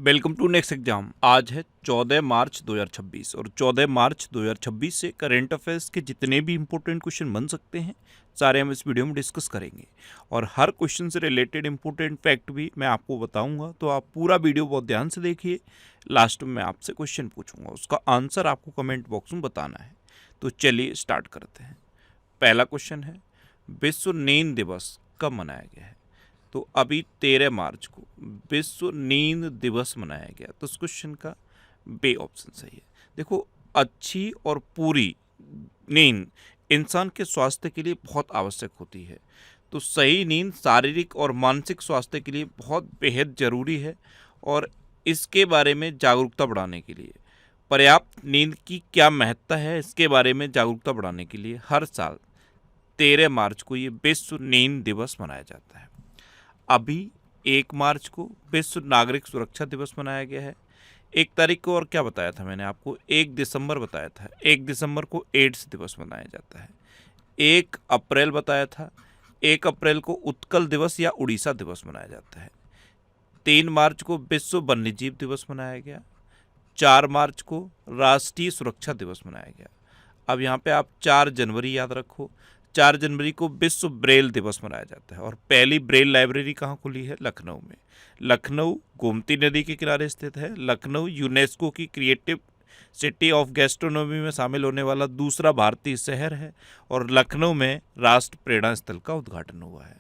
Welcome to next exam. आज है 14 मार्च 2026 और 14 मार्च 2026 से करंट अफेयर्स के जितने भी इंपॉर्टेंट क्वेश्चन बन सकते हैं सारे हम इस वीडियो में डिस्कस करेंगे और हर क्वेश्चन से रिलेटेड इंपॉर्टेंट फैक्ट भी मैं आपको बताऊंगा। तो आप पूरा वीडियो बहुत ध्यान से देखिए। लास्ट में मैं आपसे क्वेश्चन पूछूंगा, उसका आंसर आपको कमेंट बॉक्स में बताना है। तो चलिए स्टार्ट करते हैं। पहला क्वेश्चन है, विश्व नींद दिवस कब मनाया गया है? तो अभी 13 मार्च को विश्व नींद दिवस मनाया गया। तो इस क्वेश्चन का बे ऑप्शन सही है। देखो, अच्छी और पूरी नींद इंसान के स्वास्थ्य के लिए बहुत आवश्यक होती है। तो सही नींद शारीरिक और मानसिक स्वास्थ्य के लिए बहुत बेहद जरूरी है और इसके बारे में जागरूकता बढ़ाने के लिए, पर्याप्त नींद की क्या महत्ता है इसके बारे में जागरूकता बढ़ाने के लिए हर साल 13 मार्च को ये विश्व नींद दिवस मनाया जाता है। अभी 1 मार्च को विश्व नागरिक सुरक्षा दिवस मनाया गया है। 1 तारीख को और क्या बताया था मैंने आपको? 1 दिसंबर बताया था। 1 दिसंबर को एड्स दिवस मनाया जाता है। 1 अप्रैल बताया था। 1 अप्रैल को उत्कल दिवस या उड़ीसा दिवस मनाया जाता है। 3 मार्च को विश्व वन्यजीव दिवस मनाया गया। 4 मार्च को राष्ट्रीय सुरक्षा दिवस मनाया गया। अब यहाँ पे आप 4 जनवरी याद रखो। 4 जनवरी को विश्व ब्रेल दिवस मनाया जाता है और पहली ब्रेल लाइब्रेरी कहाँ खुली है? लखनऊ में। लखनऊ गोमती नदी के किनारे स्थित है। लखनऊ यूनेस्को की क्रिएटिव सिटी ऑफ गैस्ट्रोनॉमी में शामिल होने वाला दूसरा भारतीय शहर है और लखनऊ में राष्ट्र प्रेरणा स्थल का उद्घाटन हुआ है।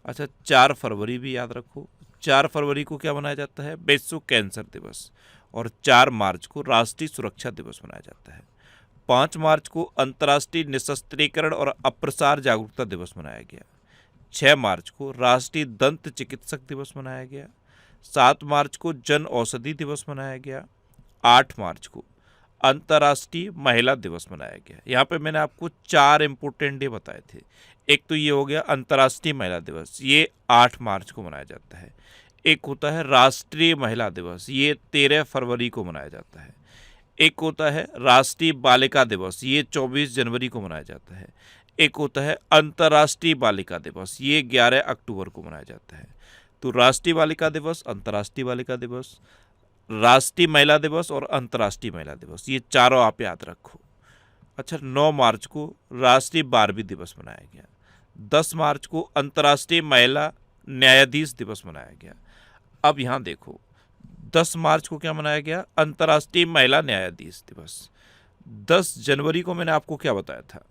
अच्छा, 4 फरवरी भी याद रखो। 4 फरवरी को क्या मनाया जाता है? विश्व कैंसर दिवस। और 4 मार्च को राष्ट्रीय सुरक्षा दिवस मनाया जाता है। 5 मार्च को अंतर्राष्ट्रीय निशस्त्रीकरण और अप्रसार जागरूकता दिवस मनाया गया। 6 मार्च को राष्ट्रीय दंत चिकित्सक दिवस मनाया गया। 7 मार्च को जन औषधि दिवस मनाया गया। 8 मार्च को अंतर्राष्ट्रीय महिला दिवस मनाया गया। यहाँ पे मैंने आपको 4 इंपोर्टेंट डे बताए थे। एक तो ये हो गया अंतर्राष्ट्रीय महिला दिवस, ये 8 मार्च को मनाया जाता है। एक होता है राष्ट्रीय महिला दिवस, ये 13 फरवरी को मनाया जाता है। एक होता है राष्ट्रीय बालिका दिवस, ये 24 जनवरी को मनाया जाता है। एक होता है अंतर्राष्ट्रीय बालिका दिवस, ये 11 अक्टूबर को मनाया जाता है। तो राष्ट्रीय बालिका दिवस, अंतर्राष्ट्रीय बालिका दिवस, राष्ट्रीय महिला दिवस और अंतर्राष्ट्रीय महिला दिवस, ये चारों आप याद रखो। अच्छा, 9 मार्च को राष्ट्रीय बारहवीं दिवस मनाया गया। 10 मार्च को अंतर्राष्ट्रीय महिला न्यायाधीश दिवस मनाया गया। अब यहाँ देखो, 10 मार्च को क्या मनाया गया? अंतर्राष्ट्रीय महिला न्यायाधीश दिवस। 10 जनवरी को मैंने आपको क्या बताया था?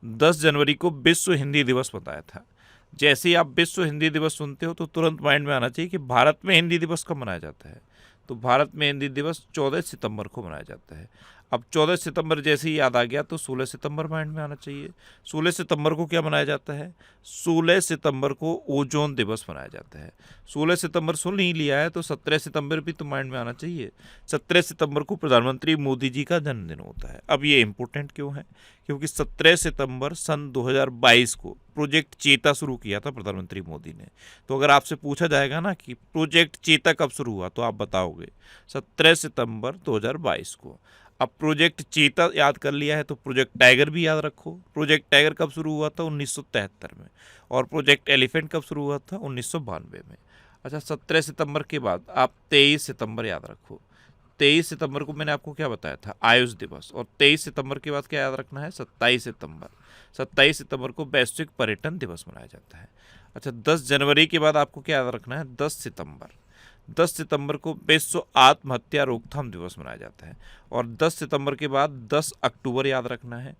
10 जनवरी को विश्व हिंदी दिवस बताया था। जैसे ही आप विश्व हिंदी दिवस सुनते हो तो तुरंत माइंड में आना चाहिए कि भारत में हिंदी दिवस कब मनाया जाता है। तो भारत में हिंदी दिवस 14 सितंबर को मनाया जाता है। अब 14 सितंबर जैसे ही याद आ गया तो 16 सितंबर माइंड में आना चाहिए। 16 सितंबर को क्या मनाया जाता है? 16 सितंबर को ओजोन दिवस मनाया जाता है। 16 सितंबर सुन ही लिया है तो 17 सितंबर भी तो माइंड में आना चाहिए। 17 सितंबर को प्रधानमंत्री मोदी जी का जन्मदिन होता है। अब ये इंपॉर्टेंट क्यों है? क्योंकि 17 सितंबर सन 2022 को प्रोजेक्ट चेता शुरू किया था प्रधानमंत्री मोदी ने। तो अगर आपसे पूछा जाएगा ना कि प्रोजेक्ट चेता कब शुरू हुआ तो आप बताओगे 17 सितंबर 2022 को। अब प्रोजेक्ट चेता याद कर लिया है तो प्रोजेक्ट टाइगर भी याद रखो। प्रोजेक्ट टाइगर कब शुरू हुआ था? 1973 में। और प्रोजेक्ट एलिफेंट कब शुरू हुआ था? 1992 में। अच्छा, 17 सितंबर के बाद आप 23 सितंबर याद रखो। 23 सितंबर को मैंने आपको क्या बताया था? आयुष दिवस। और 23 सितंबर के बाद क्या याद रखना है? 27 सितंबर। 27 सितंबर को वैश्विक पर्यटन दिवस मनाया जाता है। अच्छा, 10 जनवरी के बाद आपको क्या याद रखना है? 10 सितंबर। 10 सितंबर को विश्व आत्महत्या रोकथाम दिवस मनाया जाता है। और 10 सितंबर के बाद 10 अक्टूबर याद रखना है।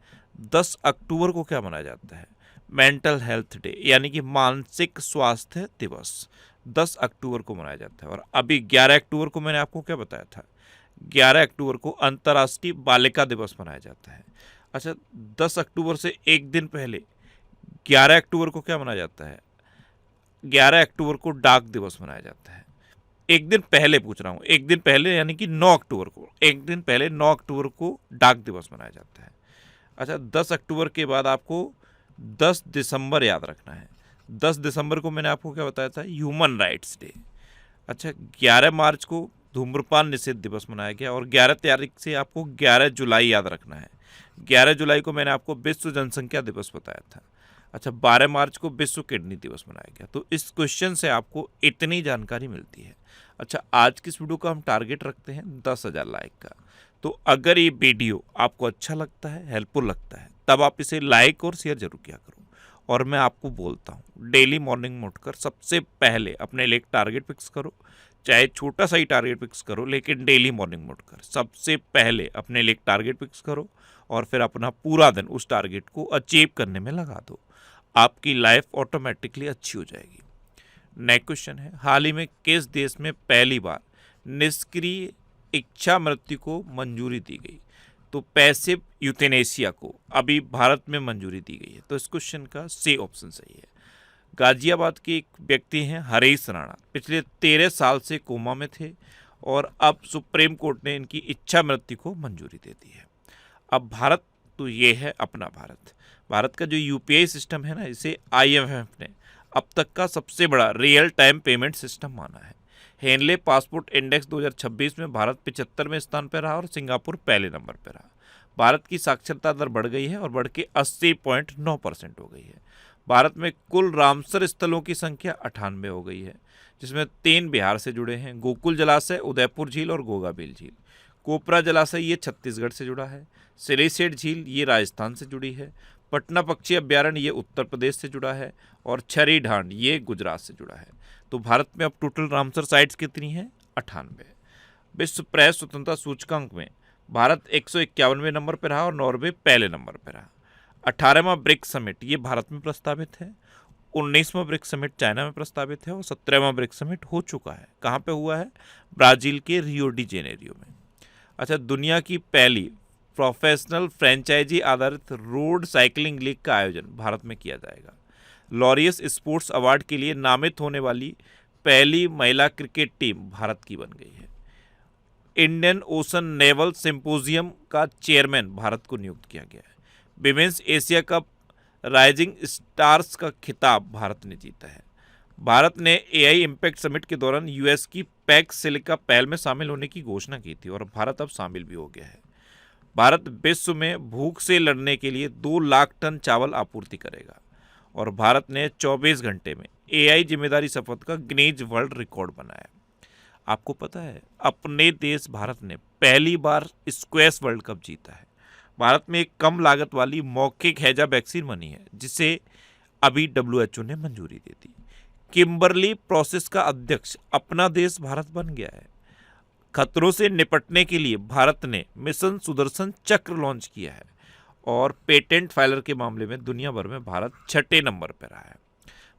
10 अक्टूबर को क्या मनाया जाता है? मेंटल हेल्थ डे, यानी कि मानसिक स्वास्थ्य दिवस 10 अक्टूबर को मनाया जाता है। और अभी 11 अक्टूबर को मैंने आपको क्या बताया था? 11 अक्टूबर को अंतर्राष्ट्रीय बालिका दिवस मनाया जाता है। अच्छा, 10 अक्टूबर से एक दिन पहले 11 अक्टूबर को क्या मनाया जाता है? 11 अक्टूबर को डाक दिवस मनाया जाता है। एक दिन पहले पूछ रहा हूँ, एक दिन पहले यानी कि 9 अक्टूबर को, एक दिन पहले 9 अक्टूबर को डाक दिवस मनाया जाता है। अच्छा, 10 अक्टूबर के बाद आपको 10 दिसंबर याद रखना है। 10 दिसंबर को मैंने आपको क्या बताया था? Human rights day. अच्छा, 11 मार्च को धूम्रपान निषेध दिवस मनाया गया। और 11 तारीख से आपको 11 जुलाई याद रखना है। 11 जुलाई को मैंने आपको विश्व जनसंख्या दिवस बताया था। अच्छा, 12 मार्च को विश्व किडनी दिवस मनाया गया। तो इस क्वेश्चन से आपको इतनी जानकारी मिलती है। अच्छा, आज की इस वीडियो का हम टारगेट रखते हैं 10,000 लाइक का। तो अगर ये वीडियो आपको अच्छा लगता है, हेल्पफुल लगता है, तब आप इसे लाइक और शेयर जरूर किया करो। और मैं आपको बोलता हूँ, डेली मॉर्निंग में उठकर सबसे पहले अपने लिए एक टारगेट फिक्स करो, चाहे छोटा सा ही टारगेट फिक्स करो, लेकिन डेली मॉर्निंग में उठकर सबसे पहले अपने लिए एक टारगेट फिक्स करो और फिर अपना पूरा दिन उस टारगेट को अचीव करने में लगा दो। आपकी लाइफ ऑटोमेटिकली अच्छी हो जाएगी। नेक्स्ट क्वेश्चन है, हाल ही में किस देश में पहली बार निष्क्रिय इच्छा मृत्यु को मंजूरी दी गई? तो पैसिव यूथेनेसिया को अभी भारत में मंजूरी दी गई है। तो इस क्वेश्चन का सी ऑप्शन सही है। गाजियाबाद के एक व्यक्ति हैं हरीश राणा, पिछले 13 साल से कोमा में थे और अब सुप्रीम कोर्ट ने इनकी इच्छा मृत्यु को मंजूरी दे दी है। अब भारत, तो ये है अपना भारत। भारत का जो यूपीआई सिस्टम है ना, इसे आईएमएफ ने अब तक का सबसे बड़ा रियल टाइम पेमेंट सिस्टम माना है। हेनले पासपोर्ट इंडेक्स 2026 में भारत 75वें स्थान पर रहा और सिंगापुर पहले नंबर पर रहा। भारत की साक्षरता दर बढ़ गई है और बढ़ के 80.9% हो गई है। भारत में कुल रामसर स्थलों की संख्या 98 हो गई है, जिसमें 3 बिहार से जुड़े हैं, गोकुल जलाशय, उदयपुर झील और गोगाबील झील। कोपरा जलाशय ये छत्तीसगढ़ से जुड़ा है। सिलीसेट झील ये राजस्थान से जुड़ी है। पटना पक्षी अभ्यारण्य ये उत्तर प्रदेश से जुड़ा है और छरी ढांड ये गुजरात से जुड़ा है। तो भारत में अब टोटल रामसर साइट्स कितनी हैं? 98। विश्व प्रेस स्वतंत्रता सूचकांक में भारत 151वें नंबर पर रहा और नॉर्वे पहले नंबर पर रहा। 18वां ब्रिक्स समिट ये भारत में प्रस्तावित है। 19वां ब्रिक्स समिट चाइना में प्रस्तावित है और 17वां ब्रिक्स समिट हो चुका है। कहाँ पे हुआ है? ब्राजील के रियो डी जेनेरियो में। अच्छा, दुनिया की पहली प्रोफेशनल फ्रेंचाइजी आधारित रोड साइकिलिंग लीग का आयोजन भारत में किया जाएगा। लॉरियस स्पोर्ट्स अवार्ड के लिए नामित होने वाली पहली महिला क्रिकेट टीम भारत की बन गई है। इंडियन ओशन नेवल सिंपोजियम का चेयरमैन भारत को नियुक्त किया गया है। Women's Asia cup rising stars का खिताब भारत ने जीता है। भारत ने एआई इम्पैक्ट समिट के दौरान यूएस की पैक्स सिलिका पहल में शामिल होने की घोषणा की थी और भारत अब शामिल भी हो गया है। भारत विश्व में भूख से लड़ने के लिए 2 लाख टन चावल आपूर्ति करेगा और भारत ने 24 घंटे में एआई जिम्मेदारी शपथ का गिनीज वर्ल्ड रिकॉर्ड बनाया। आपको पता है, अपने देश भारत ने पहली बार स्क्वैश वर्ल्ड कप जीता है। भारत में एक कम लागत वाली मौखिक हैजा वैक्सीन बनी है, जिसे अभी डब्ल्यूएचओ ने मंजूरी दे दी। किम्बरली प्रोसेस का अध्यक्ष अपना देश भारत बन गया है। खतरों से निपटने के लिए भारत ने मिशन सुदर्शन चक्र लॉन्च किया है और पेटेंट फाइलर के मामले में दुनिया भर में भारत 6ठे नंबर पर रहा है।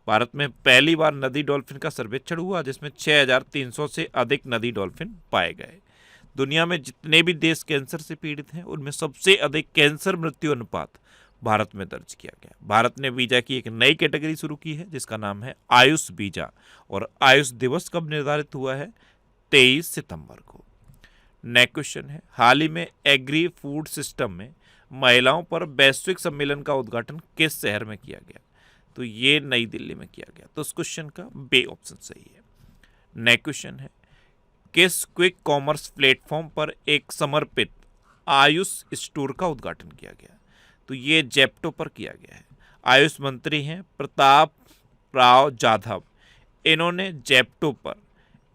भारत में पहली बार नदी डॉल्फिन का सर्वेक्षण हुआ, जिसमें 6300 से अधिक नदी डॉल्फिन पाए गए। दुनिया में जितने भी देश कैंसर से पीड़ित हैं, उनमें सबसे अधिक कैंसर मृत्यु अनुपात भारत में दर्ज किया गया। भारत ने वीजा की एक नई कैटेगरी शुरू की है, जिसका नाम है आयुष वीजा और आयुष दिवस कब निर्धारित हुआ है? 23 सितंबर को। नेक्स्ट क्वेश्चन है, हाल ही में एग्री फूड सिस्टम में महिलाओं पर वैश्विक सम्मेलन का उद्घाटन किस शहर में किया गया? तो ये नई दिल्ली में किया गया। तो इस क्वेश्चन का बे ऑप्शन सही है। नेक्स्ट क्वेश्चन है, किस क्विक कॉमर्स प्लेटफॉर्म पर एक समर्पित आयुष स्टोर का उद्घाटन किया गया? तो ये जेप्टो पर किया गया है। आयुष मंत्री हैं प्रताप राव जाधव, इन्होंने जेप्टो पर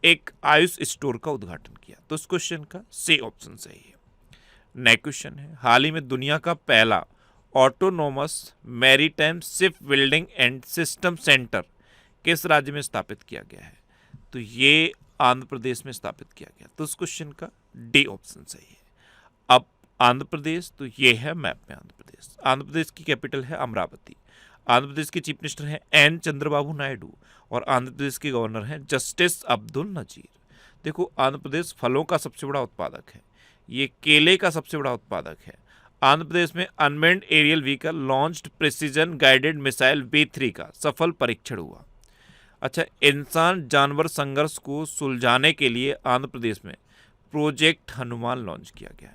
एक आयुष स्टोर का उद्घाटन किया। तो इस क्वेश्चन का सी ऑप्शन सही है। नेक्स्ट क्वेश्चन है, हाल ही में दुनिया का पहला autonomous maritime ship building and system centre किस राज्य में स्थापित किया गया है? तो ये आंध्र प्रदेश में स्थापित किया गया। तो इस क्वेश्चन का डी ऑप्शन सही है। अब आंध्र प्रदेश, तो ये है मैप में आंध्र प्रदेश। आंध्र प्रदेश की कैपिटल है अमरावती। आंध्र प्रदेश के चीफ मिनिस्टर हैं एन चंद्रबाबू नायडू और आंध्र प्रदेश के गवर्नर हैं जस्टिस अब्दुल नजीर। देखो, आंध्र प्रदेश फलों का सबसे बड़ा उत्पादक है, ये केले का सबसे बड़ा उत्पादक है। आंध्र प्रदेश में unmanned aerial vehicle launched precision guided missile B3 का सफल परीक्षण हुआ। अच्छा, इंसान जानवर संघर्ष को सुलझाने के लिए आंध्र प्रदेश में प्रोजेक्ट हनुमान लॉन्च किया गया।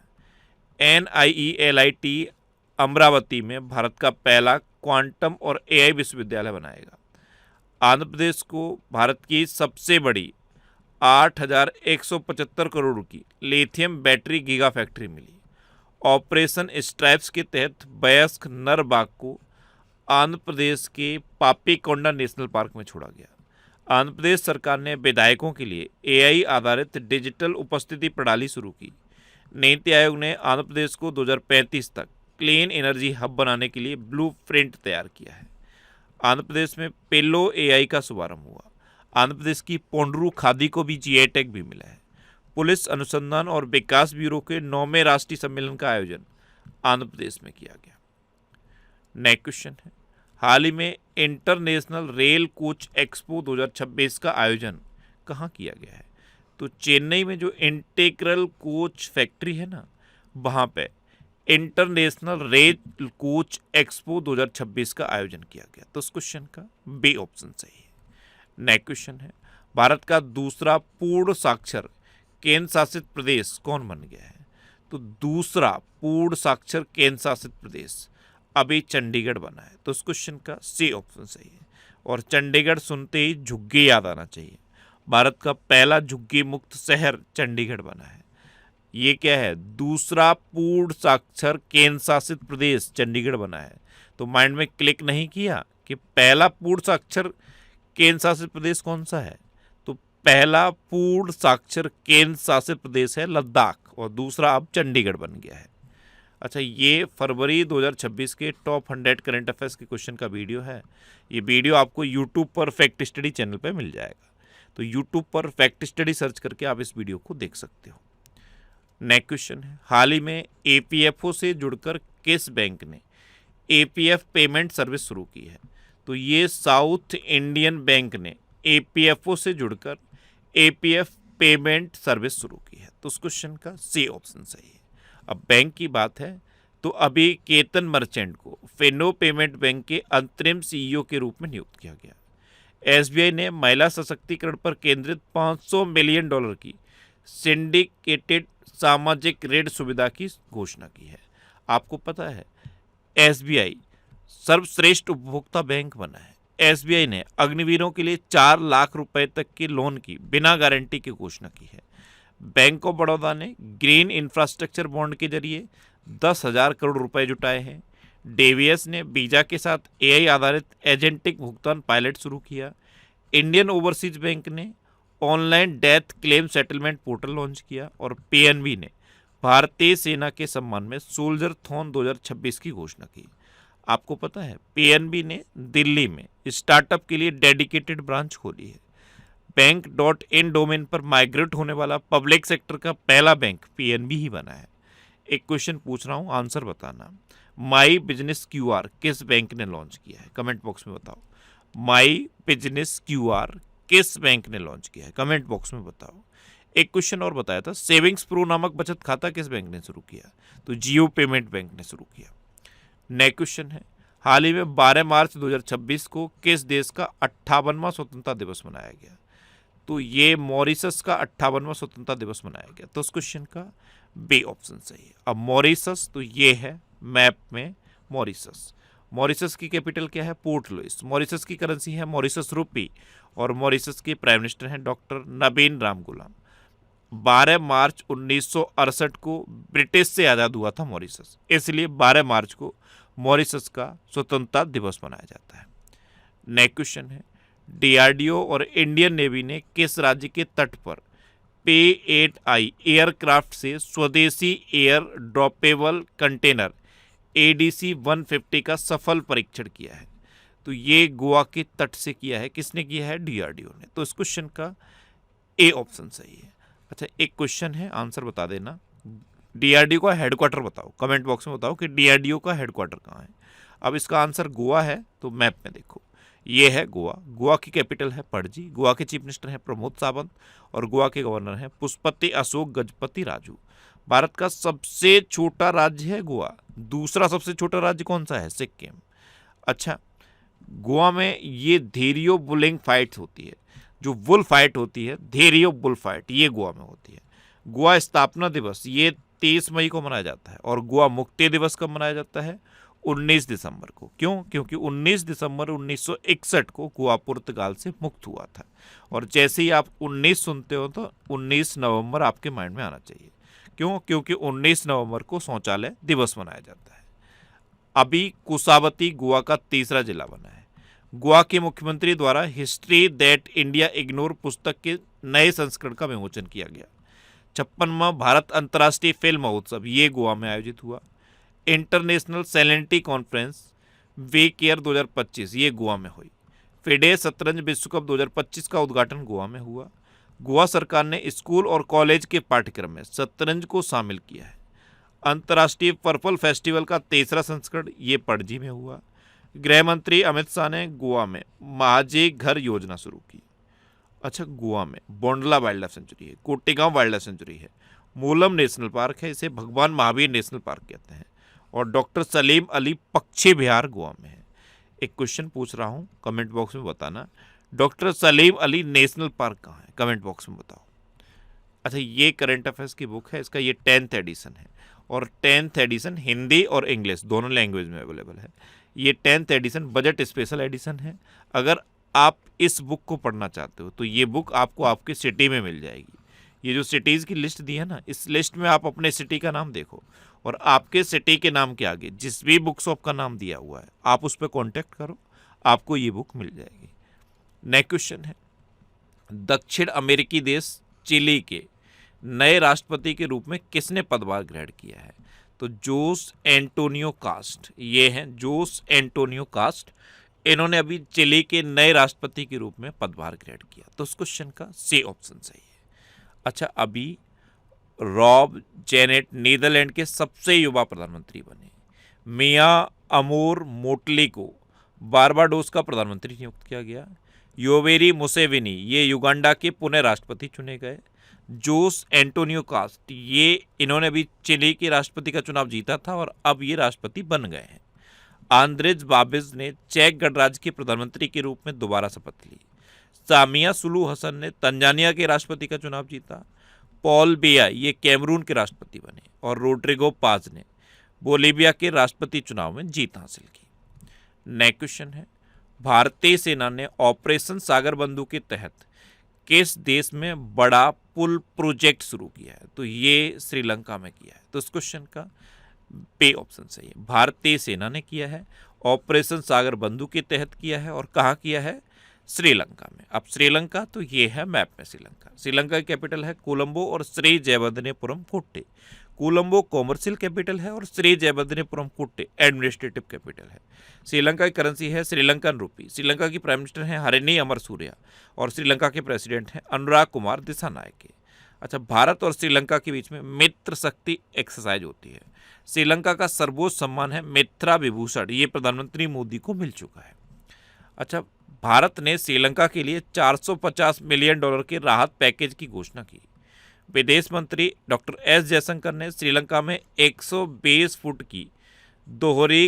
NIELIT अमरावती में भारत का पहला क्वांटम और AI विश्वविद्यालय बनाएगा। आंध्र प्रदेश को भारत की सबसे बड़ी 8,175 करोड़ की लिथियम बैटरी गीगा फैक्ट्री मिली। ऑपरेशन स्ट्राइप्स के तहत वयस्क नर बाघ को आंध्र प्रदेश के पापीकोंडा नेशनल पार्क में छोड़ा गया। आंध्र प्रदेश सरकार ने विधायकों के लिए एआई आधारित डिजिटल उपस्थिति प्रणाली शुरू की। नीति आयोग ने आंध्र प्रदेश को 2035 तक क्लीन एनर्जी हब बनाने के लिए ब्लूप्रिंट तैयार किया है। आंध्र प्रदेश में पेलो एआई का शुभारंभ हुआ। आंध्र प्रदेश की पोंड्रू खादी को भी जीआई टैग भी मिला है। पुलिस अनुसंधान और विकास ब्यूरो के 9वें राष्ट्रीय सम्मेलन का आयोजन आंध्र प्रदेश में किया गया। नेक्स्ट क्वेश्चन है, हाल ही में इंटरनेशनल रेल कोच एक्सपो 2026 का आयोजन कहाँ किया गया है? तो चेन्नई में जो इंटीग्रल कोच फैक्ट्री है ना, वहाँ पे इंटरनेशनल रेल कोच एक्सपो 2026 का आयोजन किया गया। तो इस क्वेश्चन का बी ऑप्शन सही है। नेक्स्ट क्वेश्चन है, भारत का दूसरा पूर्ण साक्षर केंद्र शासित प्रदेश कौन बन गया है? तो दूसरा पूर्ण साक्षर केंद्र शासित प्रदेश अभी चंडीगढ़ बना है। तो इस क्वेश्चन का सी ऑप्शन सही है। और चंडीगढ़ सुनते ही झुग्गी याद आना चाहिए। भारत का पहला झुग्गी मुक्त शहर चंडीगढ़ बना है। ये क्या है? दूसरा पूर्ण साक्षर केंद्र शासित प्रदेश चंडीगढ़ बना है। तो माइंड में क्लिक नहीं किया कि पहला पूर्ण साक्षर केंद्र शासित प्रदेश कौन सा है? तो पहला पूर्ण साक्षर केंद्र शासित प्रदेश है लद्दाख, और दूसरा अब चंडीगढ़ बन गया है। अच्छा, ये फरवरी 2026 के टॉप 100 करंट अफेयर्स के क्वेश्चन का वीडियो है। ये वीडियो आपको यूट्यूब पर फैक्ट स्टडी चैनल पर मिल जाएगा। तो यूट्यूब पर फैक्ट स्टडी सर्च करके आप इस वीडियो को देख सकते हो। नेक्स्ट क्वेश्चन है, हाल ही में एपीएफओ से जुड़कर किस बैंक ने एपीएफ पेमेंट सर्विस शुरू की है? तो ये साउथ इंडियन बैंक ने एपीएफओ से जुड़कर एपीएफ पेमेंट सर्विस शुरू की है। तो उस क्वेश्चन का सी ऑप्शन सही है। अब बैंक की बात है तो अभी केतन मर्चेंट को फिनो पेमेंट बैंक के अंतरिम सीईओ के रूप में नियुक्त किया गया। एसबीआई ने महिला सशक्तिकरण पर केंद्रित $500 मिलियन की सिंडिकेटेड सामाजिक ऋण सुविधा की घोषणा की है। आपको पता है एसबीआई सर्वश्रेष्ठ उपभोक्ता बैंक बना है। एसबीआई ने अग्निवीरों के लिए 4 लाख रुपए तक के लोन की बिना गारंटी की घोषणा की है। बैंक ऑफ बड़ौदा ने ग्रीन इंफ्रास्ट्रक्चर बॉन्ड के जरिए 10,000 करोड़ रुपए जुटाए हैं। डीवीएस ने वीजा के साथ एआई आधारित एजेंटिक भुगतान पायलट शुरू किया। इंडियन ओवरसीज बैंक ने online death claim settlement portal launch किया। और पीएनबी ने भारतीय सेना के सम्मान में सोल्जर थॉन 2026 की घोषणा की। आपको पता है पीएनबी ने दिल्ली में स्टार्टअप के लिए डेडिकेटेड ब्रांच खोली है। बैंक.इन डोमेन पर माइग्रेट होने वाला पब्लिक सेक्टर का पहला बैंक पीएनबी ही बना है। एक क्वेश्चन पूछ रहा हूँ, आंसर बताना। माई बिजनेस क्यूआर किस बैंक ने लॉन्च किया है? कमेंट बॉक्स में बताओ। माई बिजनेस क्यूआर किस बैंक ने लॉन्च किया है? कमेंट बॉक्स में बताओ। एक क्वेश्चन और बताया था, सेविंग्स प्रो नामक बचत खाता किस बैंक ने शुरू किया? तो जियो पेमेंट बैंक ने शुरू किया। नेक्स्ट क्वेश्चन है, हाल ही में 12 मार्च 2026 को किस देश का 58वां स्वतंत्रता दिवस मनाया गया? तो ये मॉरिशस का 58वां स्वतंत्रता दिवस मनाया गया। तो उस क्वेश्चन का बी ऑप्शन सही है। अब मॉरिशस तो ये है मैप में मॉरिशस। मॉरिशस की कैपिटल क्या है? Port Louis. मॉरिशस की करेंसी है मॉरिशस रुपी। और मॉरिशस के प्राइम मिनिस्टर हैं डॉक्टर नबीन राम गुलाम। 12 मार्च 1968 को ब्रिटिश से आज़ाद हुआ था मॉरिशस, इसलिए 12 मार्च को मॉरिशस का स्वतंत्रता दिवस मनाया जाता है। नेक्स्ट क्वेश्चन है, डीआरडीओ और इंडियन नेवी ने किस राज्य के तट पर P-8I एयरक्राफ्ट से स्वदेशी एयर ड्रॉपेबल कंटेनर ADC-150 का सफल परीक्षण किया है? तो ये गोवा के तट से किया है। किसने किया है? डीआरडीओ ने। तो इस क्वेश्चन का ए ऑप्शन सही है। अच्छा, एक क्वेश्चन है, आंसर बता देना। डीआरडीओ का हेडक्वार्टर बताओ। कमेंट बॉक्स में बताओ कि डीआरडीओ का हेडक्वार्टर कहाँ है। अब इसका आंसर गोवा है, तो मैप में देखो ये है गोवा। गोवा की कैपिटल है पणजी। गोवा के चीफ मिनिस्टर हैं प्रमोद सावंत और गोवा के गवर्नर हैं पुष्पति अशोक गजपति राजू। भारत का सबसे छोटा राज्य है गोवा। दूसरा सबसे छोटा राज्य कौन सा है? सिक्किम। अच्छा, गोवा में ये धेरियो बुलिंग फाइट होती है, जो बुल फाइट होती है, धेरियो बुल फाइट, ये गोवा में होती है। गोवा स्थापना दिवस ये 23 मई को मनाया जाता है। और गोवा मुक्ति दिवस कब मनाया जाता है? 19 दिसंबर को। क्यों? क्योंकि 19 दिसंबर 1961 को गोवा पुर्तगाल से मुक्त हुआ था। और जैसे ही आप 19 सुनते हो तो 19 नवंबर आपके माइंड में आना चाहिए। क्यों? क्योंकि 19 नवंबर को शौचालय दिवस मनाया जाता है। अभी कुशावती गोवा का तीसरा जिला बना है। गोवा के मुख्यमंत्री द्वारा हिस्ट्री दैट इंडिया इग्नोर पुस्तक के नए संस्करण का विमोचन किया गया। 56वां भारत अंतर्राष्ट्रीय फिल्म महोत्सव ये गोवा में आयोजित हुआ। इंटरनेशनल सेलेनिटी कॉन्फ्रेंस वे केयर 2025 ये गोवा में हुई। फिडे शतरंज विश्व कप 2025 का उद्घाटन गोवा में हुआ। गोवा सरकार ने स्कूल और कॉलेज के पाठ्यक्रम में शतरंज को शामिल किया है। अंतर्राष्ट्रीय पर्पल फेस्टिवल का 3रा संस्करण ये पणजी में हुआ। गृह मंत्री अमित शाह ने गोवा में महाजे घर योजना शुरू की। अच्छा, गोवा में बोंडला वाइल्ड लाइफ सेंचुरी है, कोटेगांव वाइल्ड लाइफ सेंचुरी है, मूलम नेशनल पार्क है, इसे भगवान महावीर नेशनल पार्क कहते हैं, और डॉक्टर सलीम अली पक्षी विहार गोवा में है। एक क्वेश्चन पूछ रहा हूँ, कमेंट बॉक्स में बताना, doctor Salim Ali national park कहाँ है, कमेंट बॉक्स में बताओ। अच्छा, ये करंट अफेयर्स की बुक है, इसका ये 10th एडिशन है, और 10th एडिशन हिंदी और इंग्लिश दोनों लैंग्वेज में अवेलेबल है। ये 10th addition budget special edition है। अगर आप इस बुक को पढ़ना चाहते हो तो ये बुक आपको आपके सिटी में मिल जाएगी। ये जो सिटीज़ की लिस्ट दी है ना, इस लिस्ट में आप अपने सिटी का नाम देखो, और आपके सिटी के नाम के आगे जिस भी बुक शॉप का नाम दिया हुआ है आप उस पर कॉन्टैक्ट करो, आपको ये बुक मिल जाएगी। नेक्स्ट क्वेश्चन है, दक्षिण अमेरिकी देश चिली के नए राष्ट्रपति के रूप में किसने पदभार ग्रहण किया है? तो जोस एंटोनियो कास्ट, ये हैं जोस एंटोनियो कास्ट, इन्होंने अभी चिली के नए राष्ट्रपति के रूप में पदभार ग्रहण किया। तो इस क्वेश्चन का सी ऑप्शन सही है। अच्छा, अभी रॉब जेनेट नीदरलैंड के सबसे युवा प्रधानमंत्री बने। मिया अमोर मोटली को बारबाडोस का प्रधानमंत्री नियुक्त किया गया। योवेरी मुसेविनी ये युगांडा के पुनः राष्ट्रपति चुने गए। जोस एंटोनियो कास्ट ये इन्होंने भी चिली के राष्ट्रपति का चुनाव जीता था और अब ये राष्ट्रपति बन गए हैं। आंद्रेज बाबिज ने चेक गणराज्य के प्रधानमंत्री के रूप में दोबारा शपथ ली। सामिया सुलू हसन ने तंजानिया के राष्ट्रपति का चुनाव जीता। पॉल बिया ये कैमरून के राष्ट्रपति बने, और रोड्रिगो पाज ने बोलीविया के राष्ट्रपति चुनाव में जीत हासिल की। नेक्स्ट क्वेश्चन है, भारतीय सेना ने ऑपरेशन सागर बंधु के तहत किस देश में बड़ा पुल प्रोजेक्ट शुरू किया है? तो ये श्रीलंका में किया है। तो इस क्वेश्चन का पे ऑप्शन सही है। भारतीय सेना ने किया है, ऑपरेशन सागर बंधु के तहत किया है, और कहाँ किया है? श्रीलंका में। अब श्रीलंका तो ये है मैप में श्रीलंका। श्रीलंका की कैपिटल है कोलंबो और श्री जयवर्धनेपुरम कोट्टे। कोलंबो कॉमर्शियल कैपिटल है और श्री जयवर्धनेपुरम कोट्टे एडमिनिस्ट्रेटिव कैपिटल है। श्रीलंका की करेंसी है श्रीलंकन रूपी। श्रीलंका की प्राइम मिनिस्टर हैं हरिनी अमरसूरिया, और श्रीलंका के प्रेसिडेंट हैं अनुराग कुमार दिसानायके। अच्छा, भारत और श्रीलंका के बीच में मित्र शक्ति एक्सरसाइज होती है। श्रीलंका का सर्वोच्च सम्मान है मित्रा विभूषण, ये प्रधानमंत्री मोदी को मिल चुका है। अच्छा, भारत ने श्रीलंका के लिए $450 मिलियन के राहत पैकेज की घोषणा की। विदेश मंत्री डॉक्टर एस जयशंकर ने श्रीलंका में 120 फुट की दोहरी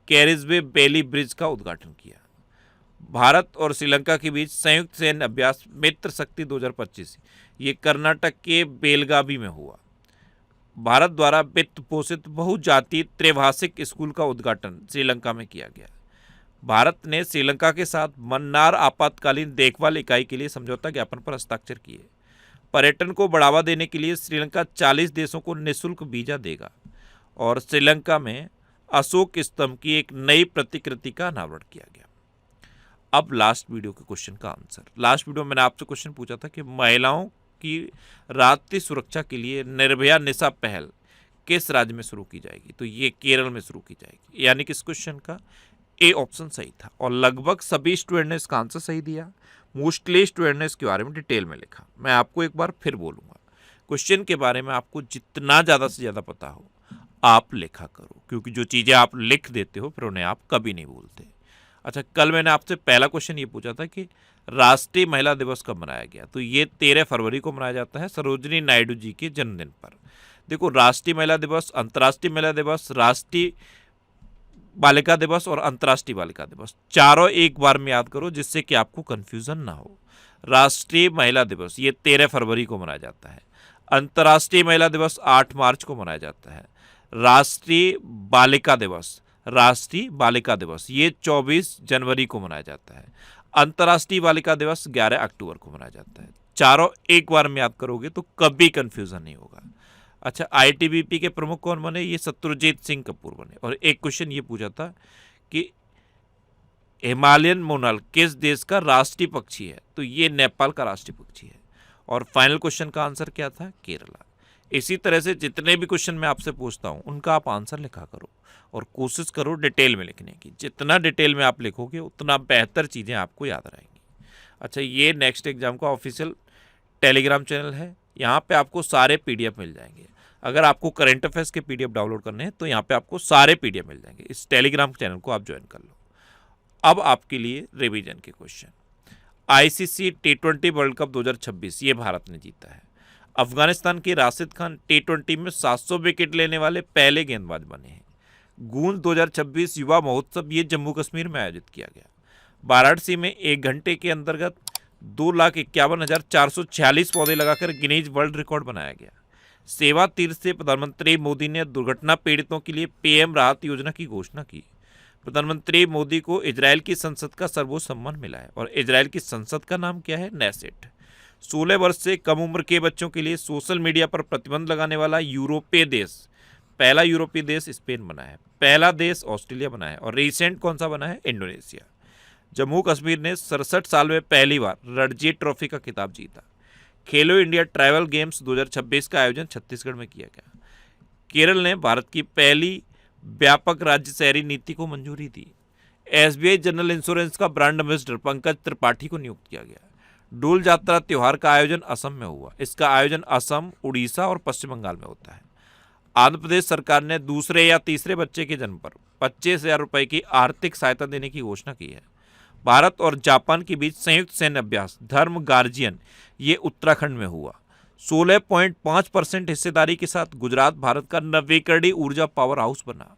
कैरिजवे बेली ब्रिज का उद्घाटन किया। भारत और श्रीलंका के बीच संयुक्त सैन्य अभ्यास मित्र शक्ति 2025 ये कर्नाटक के बेलगावी में हुआ। भारत द्वारा वित्त पोषित बहुजातीय त्रिभाषिक स्कूल का उद्घाटन श्रीलंका में किया गया। भारत ने श्रीलंका के साथ मन्नार आपातकालीन देखभाल इकाई के लिए समझौता ज्ञापन पर हस्ताक्षर किए। पर्यटन को बढ़ावा देने के लिए श्रीलंका 40 देशों को निःशुल्क वीजा देगा, और श्रीलंका में अशोक स्तंभ की एक नई प्रतिकृति का अनावरण किया गया। अब लास्ट वीडियो के क्वेश्चन का आंसर। लास्ट वीडियो में मैंने आपसे क्वेश्चन पूछा था कि महिलाओं की रात्रि सुरक्षा के लिए निर्भया निशा पहल किस राज्य में शुरू की जाएगी? तो ये केरल में शुरू की जाएगी, यानी कि इस क्वेश्चन का ए ऑप्शन सही था, और लगभग सभी स्टूडेंट ने इसका आंसर सही दिया। मोस्टली स्टूडेंट ने इसके बारे में डिटेल में लिखा। मैं आपको एक बार फिर बोलूँगा, क्वेश्चन के बारे में आपको जितना ज़्यादा से ज़्यादा पता हो आप लिखा करो, क्योंकि जो चीज़ें आप लिख देते हो फिर उन्हें आप कभी नहीं भूलते। अच्छा, कल मैंने आपसे पहला क्वेश्चन ये पूछा था कि राष्ट्रीय महिला दिवस कब मनाया गया? तो ये 13 फरवरी को मनाया जाता है, सरोजिनी नायडू जी के जन्मदिन पर। देखो, राष्ट्रीय महिला दिवस, अंतर्राष्ट्रीय महिला दिवस, राष्ट्रीय बालिका दिवस और अंतर्राष्ट्रीय बालिका दिवस, चारों एक बार में याद करो जिससे कि आपको कंफ्यूजन ना हो। राष्ट्रीय महिला दिवस ये 13 फरवरी को मनाया जाता है। अंतर्राष्ट्रीय महिला दिवस 8 मार्च को मनाया जाता है। राष्ट्रीय बालिका दिवस ये 24 जनवरी को मनाया जाता है। अंतर्राष्ट्रीय बालिका दिवस 11 अक्टूबर को मनाया जाता है। चारों एक बार में याद करोगे तो कभी कंफ्यूजन नहीं होगा। अच्छा, आईटीबीपी के प्रमुख कौन बने? ये शत्रुजीत सिंह कपूर बने। और एक क्वेश्चन ये पूछा था कि हिमालयन मोनाल किस देश का राष्ट्रीय पक्षी है? तो ये नेपाल का राष्ट्रीय पक्षी है। और फाइनल क्वेश्चन का आंसर क्या था? केरला। इसी तरह से जितने भी क्वेश्चन मैं आपसे पूछता हूँ उनका आप आंसर लिखा करो और कोशिश करो डिटेल में लिखने की। जितना डिटेल में आप लिखोगे उतना बेहतर चीज़ें आपको याद रहेंगी। अच्छा, ये नेक्स्ट एग्जाम का ऑफिशियल टेलीग्राम चैनल है, यहाँ पे आपको सारे PDF मिल जाएंगे। अगर आपको करंट अफेयर्स के PDF डाउनलोड करने हैं तो यहाँ पे आपको सारे PDF मिल जाएंगे। इस टेलीग्राम चैनल को आप ज्वाइन कर लो। अब आपके लिए रिवीजन के question. ICC T20 world cup 2026 ये भारत ने जीता है। अफगानिस्तान के राशिद खान T20 में 700 विकेट लेने वाले पहले गेंदबाज बने हैं। गूंज 2026 युवा महोत्सव ये जम्मू कश्मीर में आयोजित किया गया। वाराणसी में 1 घंटे के अंतर्गत 2,51,446 पौधे लगाकर गिनीज वर्ल्ड रिकॉर्ड बनाया गया। सेवा तीर्थ से प्रधानमंत्री मोदी ने दुर्घटना पीड़ितों के लिए PM राहत योजना की घोषणा की। प्रधानमंत्री मोदी को इजराइल की संसद का सर्वोच्च सम्मान मिला है और इजराइल की संसद का नाम क्या है? नेसेट। 16 वर्ष से कम उम्र के बच्चों के लिए सोशल मीडिया पर प्रतिबंध लगाने वाला यूरोपीय देश, पहला यूरोपीय देश स्पेन बना है, पहला देश ऑस्ट्रेलिया बना है और रिसेंट कौन सा बना है? इंडोनेशिया। जम्मू कश्मीर ने 67 साल में पहली बार रणजी ट्रॉफी का खिताब जीता। खेलो इंडिया ट्रैवल गेम्स 2026 का आयोजन छत्तीसगढ़ में किया गया। केरल ने भारत की पहली व्यापक राज्य शहरी नीति को मंजूरी दी। SBI जनरल इंश्योरेंस का ब्रांड एम्बेसडर पंकज त्रिपाठी को नियुक्त किया गया। डोल जात्रा त्योहार का आयोजन असम में हुआ। इसका आयोजन असम, उड़ीसा और पश्चिम बंगाल में होता है। आंध्र प्रदेश सरकार ने दूसरे या तीसरे बच्चे के जन्म पर 25,000 रुपए की आर्थिक सहायता देने की घोषणा की है। भारत और जापान के बीच संयुक्त सैन्य अभ्यास धर्म गार्जियन ये उत्तराखंड में हुआ। 16.5% हिस्सेदारी के साथ गुजरात भारत का नवीकरणीय ऊर्जा पावर हाउस बना।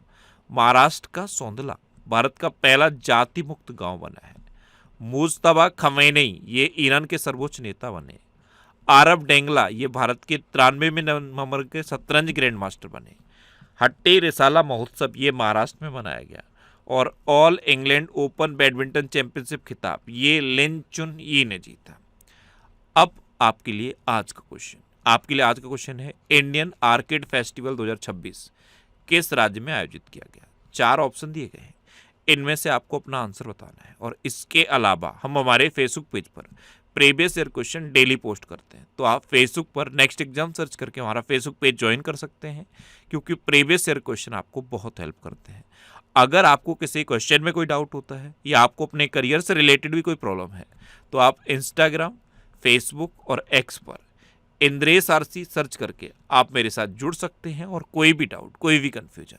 महाराष्ट्र का सौंदला भारत का पहला जाति मुक्त गांव बना है। मुज्तबा खमैनी ये ईरान के सर्वोच्च नेता बने। आरब डेंगला ये भारत के 93वें नंबर के शतरंज ग्रैंड मास्टर बने। हट्टी रिसाला महोत्सव ये महाराष्ट्र में मनाया गया। और all England open badminton championship खिताब ये लिन चुन यी ने जीता। अब आपके लिए आज का क्वेश्चन है इंडियन आर्किड फेस्टिवल 2026 किस राज्य में आयोजित किया गया? 4 ऑप्शन दिए गए हैं, इनमें से आपको अपना आंसर बताना है। और इसके अलावा हम हमारे फेसबुक पेज पर previous year question daily post करते हैं, तो आप फेसबुक पर नेक्स्ट एग्जाम सर्च करके हमारा फेसबुक पेज ज्वाइन कर सकते हैं, क्योंकि प्रीवियस ईयर क्वेश्चन आपको बहुत हेल्प करते हैं। अगर आपको किसी क्वेश्चन में कोई डाउट होता है या आपको अपने करियर से रिलेटेड भी कोई प्रॉब्लम है तो आप इंस्टाग्राम, फेसबुक और X पर इंद्रेश RC सर्च करके आप मेरे साथ जुड़ सकते हैं और कोई भी डाउट, कोई भी confusion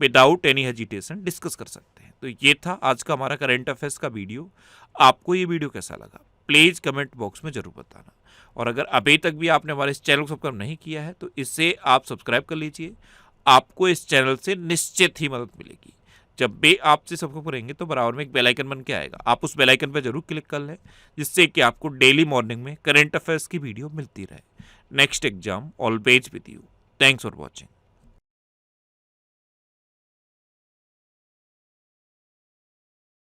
without any hesitation discuss कर सकते हैं। तो ये था आज का हमारा करंट अफेयर्स का वीडियो। आपको ये वीडियो कैसा लगा प्लीज़ कमेंट बॉक्स में जरूर बताना। और अगर अभी तक भी आपने हमारे इस चैनल को सब्सक्राइब नहीं किया है तो इसे आप सब्सक्राइब कर लीजिए। आपको इस चैनल से निश्चित ही मदद मिलेगी। जब भी आपसे सब्सक्राइब करेंगे तो बराबर में एक बेल आइकन बन के आएगा, आप उस बेल आइकन पर जरूर क्लिक कर लें, जिससे कि आपको डेली मॉर्निंग में करंट अफेयर्स की वीडियो मिलती रहे। Next exam always with you. Thanks for watching.